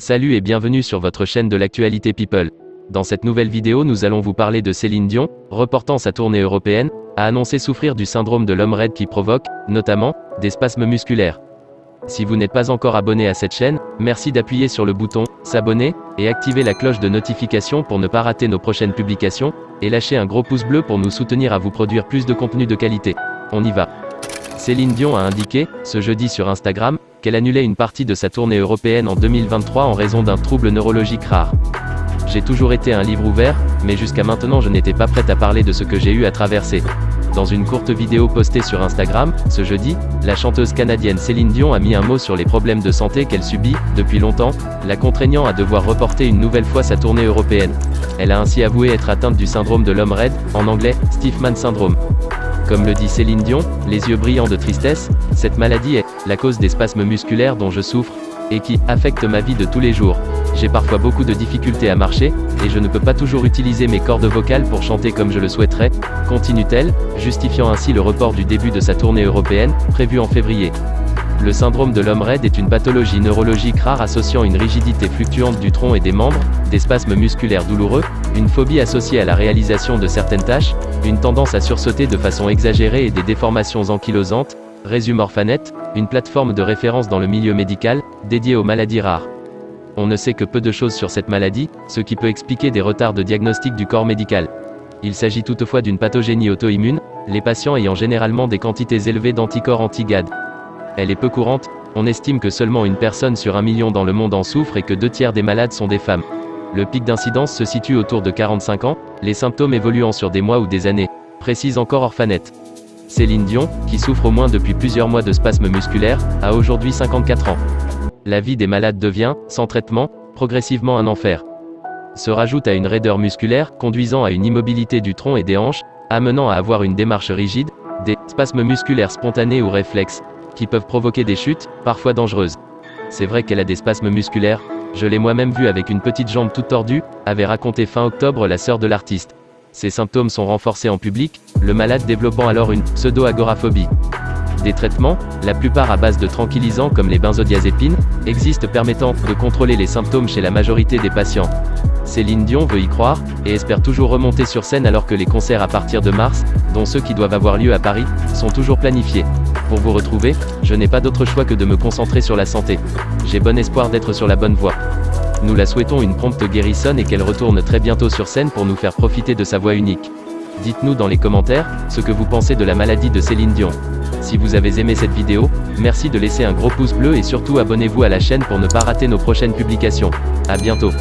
Salut et bienvenue sur votre chaîne de l'actualité People. Dans cette nouvelle vidéo, nous allons vous parler de Céline Dion, reportant sa tournée européenne, a annoncé souffrir du syndrome de l'homme raide qui provoque, notamment, des spasmes musculaires. Si vous n'êtes pas encore abonné à cette chaîne, merci d'appuyer sur le bouton « S'abonner » et activer la cloche de notification pour ne pas rater nos prochaines publications, et lâcher un gros pouce bleu pour nous soutenir à vous produire plus de contenu de qualité. On y va. Céline Dion a indiqué, ce jeudi sur Instagram, qu'elle annulait une partie de sa tournée européenne en 2023 en raison d'un trouble neurologique rare. J'ai toujours été un livre ouvert, mais jusqu'à maintenant je n'étais pas prête à parler de ce que j'ai eu à traverser. Dans une courte vidéo postée sur Instagram, ce jeudi, la chanteuse canadienne Céline Dion a mis un mot sur les problèmes de santé qu'elle subit, depuis longtemps, la contraignant à devoir reporter une nouvelle fois sa tournée européenne. Elle a ainsi avoué être atteinte du syndrome de l'homme raide, en anglais, Stiffman Syndrome. Comme le dit Céline Dion, les yeux brillants de tristesse, cette maladie est la cause des spasmes musculaires dont je souffre, et qui affecte ma vie de tous les jours. J'ai parfois beaucoup de difficultés à marcher, et je ne peux pas toujours utiliser mes cordes vocales pour chanter comme je le souhaiterais, continue-t-elle, justifiant ainsi le report du début de sa tournée européenne, prévue en février. Le syndrome de l'homme raide est une pathologie neurologique rare associant une rigidité fluctuante du tronc et des membres, des spasmes musculaires douloureux, une phobie associée à la réalisation de certaines tâches, une tendance à sursauter de façon exagérée et des déformations ankylosantes, résume Orphanet, une plateforme de référence dans le milieu médical, dédiée aux maladies rares. On ne sait que peu de choses sur cette maladie, ce qui peut expliquer des retards de diagnostic du corps médical. Il s'agit toutefois d'une pathogénie auto-immune, les patients ayant généralement des quantités élevées d'anticorps anti-GAD. Elle est peu courante, on estime que seulement une personne sur 1 million dans le monde en souffre et que 2/3 des malades sont des femmes. Le pic d'incidence se situe autour de 45 ans, les symptômes évoluant sur des mois ou des années, précise encore Orphanet. Céline Dion, qui souffre au moins depuis plusieurs mois de spasmes musculaires, a aujourd'hui 54 ans. La vie des malades devient, sans traitement, progressivement un enfer. Se rajoute à une raideur musculaire, conduisant à une immobilité du tronc et des hanches, amenant à avoir une démarche rigide, des spasmes musculaires spontanés ou réflexes, qui peuvent provoquer des chutes, parfois dangereuses. C'est vrai qu'elle a des spasmes musculaires, je l'ai moi-même vue avec une petite jambe toute tordue, avait raconté fin octobre la sœur de l'artiste. Ces symptômes sont renforcés en public, le malade développant alors une pseudo-agoraphobie. Des traitements, la plupart à base de tranquillisants comme les benzodiazépines, existent permettant de contrôler les symptômes chez la majorité des patients. Céline Dion veut y croire, et espère toujours remonter sur scène alors que les concerts à partir de mars, dont ceux qui doivent avoir lieu à Paris, sont toujours planifiés. Pour vous retrouver, je n'ai pas d'autre choix que de me concentrer sur la santé. J'ai bon espoir d'être sur la bonne voie. Nous la souhaitons une prompte guérison et qu'elle retourne très bientôt sur scène pour nous faire profiter de sa voix unique. Dites-nous dans les commentaires, ce que vous pensez de la maladie de Céline Dion. Si vous avez aimé cette vidéo, merci de laisser un gros pouce bleu et surtout abonnez-vous à la chaîne pour ne pas rater nos prochaines publications. À bientôt.